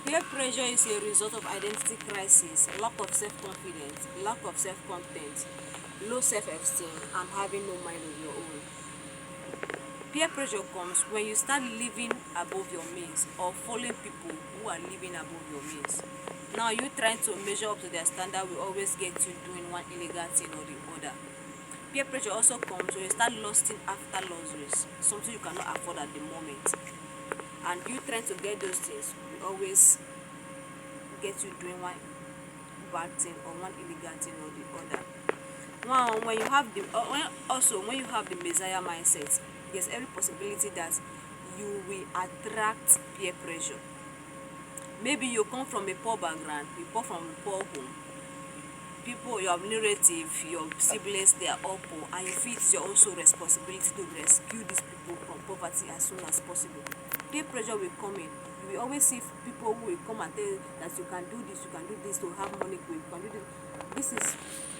Peer pressure is a result of identity crisis, lack of self-confidence, lack of self-content, low self-esteem, and having no mind of your own. Peer pressure comes when you start living above your means or following people who are living above your means. Now you trying to measure up to their standard will always get you doing one illegal thing or the other. Peer pressure also comes when you start lusting after luxuries, something you cannot afford at the moment. And you trying to get those things will always get you doing one bad thing or one illegal thing or the other. Now, when you have the when you have the Messiah mindset, there's every possibility that you will attract peer pressure. Maybe you come from a poor background, you come from a poor home. People, your relative, your siblings, they are all poor, and you feel it's your also responsibility to rescue these people from poverty as soon as possible. Peer pressure will come in. You will always see people who will come and tell you that you can do this to have money quick, you can do this. This is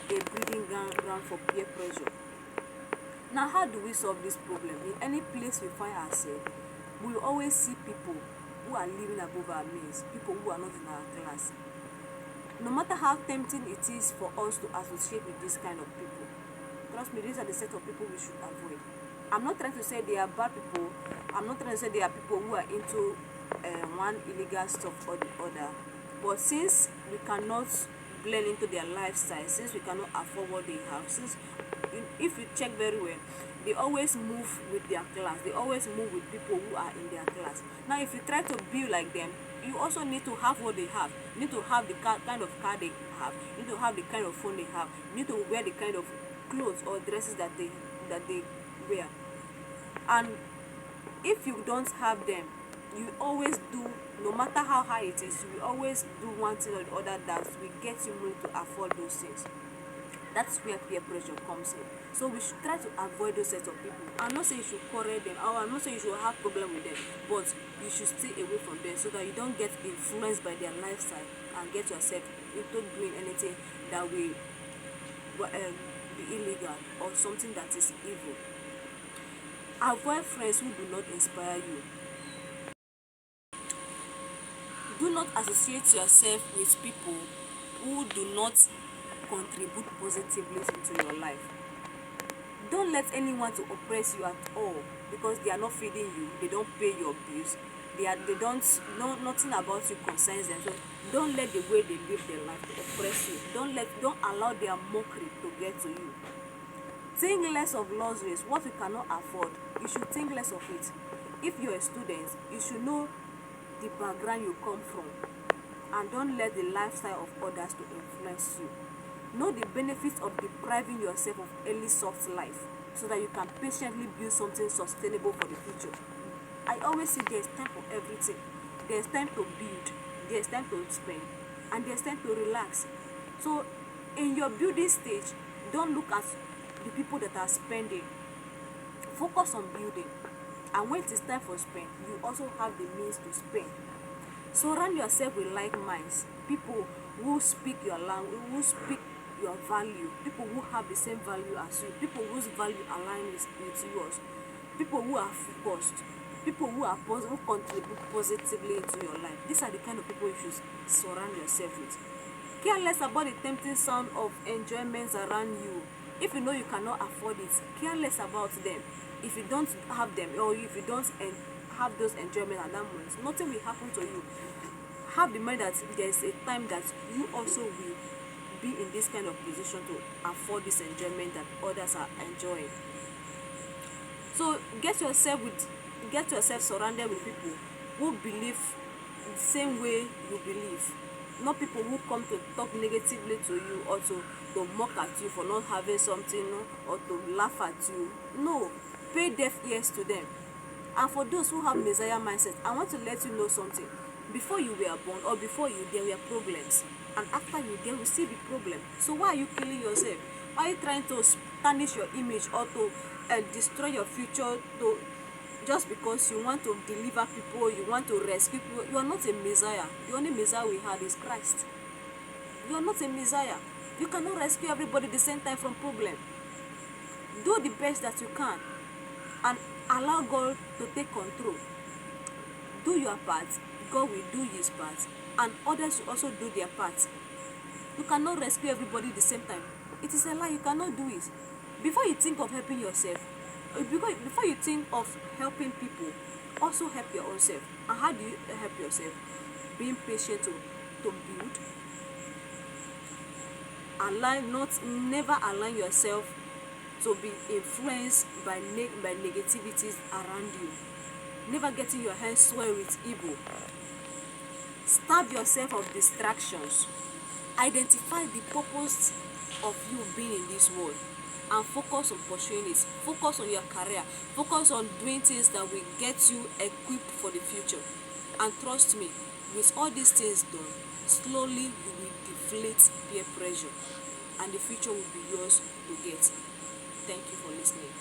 a breeding ground for peer pressure. Now, how do we solve this problem? In any place we find ourselves, we will always see people who are living above our means, people who are not in our class. No matter how tempting it is for us to associate with this kind of people, trust me, these are the set of people we should avoid. I'm not trying to say they are bad people. I'm not trying to say they are people who are into one illegal stuff or the other. But since we cannot blend into their lifestyle, since we cannot afford what they have, since if you check very well, they always move with their class. They always move with people who are in their class. Now, if you try to be like them, you also need to have what they have. You need to have the kind of car they have. You need to have the kind of phone they have. You need to wear the kind of clothes or dresses that they wear. And if you don't have them, you always do, no matter how high it is, you will always do one thing or the other that will get you money to afford those things. That's where peer pressure comes in. So we should try to avoid those sets of people. I'm not saying you should quarrel them, or I'm not saying you should have problem with them, but you should stay away from them so that you don't get influenced by their lifestyle and get yourself into doing anything that will be illegal or something that is evil. Avoid friends who do not inspire you. Do not associate yourself with people who do not contribute positively into your life. Don't let anyone to oppress you at all because they are not feeding you, they don't pay your bills, they don't know nothing about you concerns them. So don't let the way they live their life to oppress you. Don't allow their mockery to get to you. Think less of luxuries. What you cannot afford, you should think less of it. If you're a student, you should know the background you come from, and don't let the lifestyle of others to influence you. Know the benefits of depriving yourself of early soft life so that you can patiently build something sustainable for the future. I always say there's time for everything. There's time to build, there's time to spend, and there's time to relax. So in your building stage, don't look at the people that are spending. Focus on building. And when it is time for spend, you also have the means to spend. Surround yourself with like minds, people who speak your language, who speak your value, people who have the same value as you, people whose value aligns with yours, people who are focused, people who contribute positively into your life. These are the kind of people you should surround yourself with. Care less about the tempting sound of enjoyments around you. If you know you cannot afford it, care less about them. If you don't have them, or if you don't have those enjoyments at that moment, nothing will happen to you. Have the mind that there's a time that you also will be in this kind of position to afford this enjoyment that others are enjoying. So get yourself surrounded with people who believe the same way you believe. Not people who come to talk negatively to you or to mock at you for not having something or to laugh at you. No, pay deaf ears to them. And for those who have Messiah mindset, I want to let you know something. Before you were born or before you, there were problems. And after you, there will still be problem. So why are you killing yourself? Why are you trying to tarnish your image or to destroy your future just because you want to deliver people, you want to rescue people? You are not a Messiah. The only Messiah we have is Christ. You are not a Messiah. You cannot rescue everybody at the same time from problem. Do the best that you can and allow God to take control. Do your part, God will do his part and others will also do their part. You cannot rescue everybody at the same time. It is a lie. You cannot do it. Before you think of helping yourself, before you think of helping people, also help your own self. And how do you help yourself? Being patient to build. Never allow yourself to be influenced by negativities around you. Never getting your hands swelled with evil. Starve yourself of distractions. Identify the purpose of you being in this world and focus on pursuing it. Focus on your career. Focus on doing things that will get you equipped for the future. And trust me, with all these things done, slowly you will deflate peer pressure and the future will be yours to get. Thank you for listening.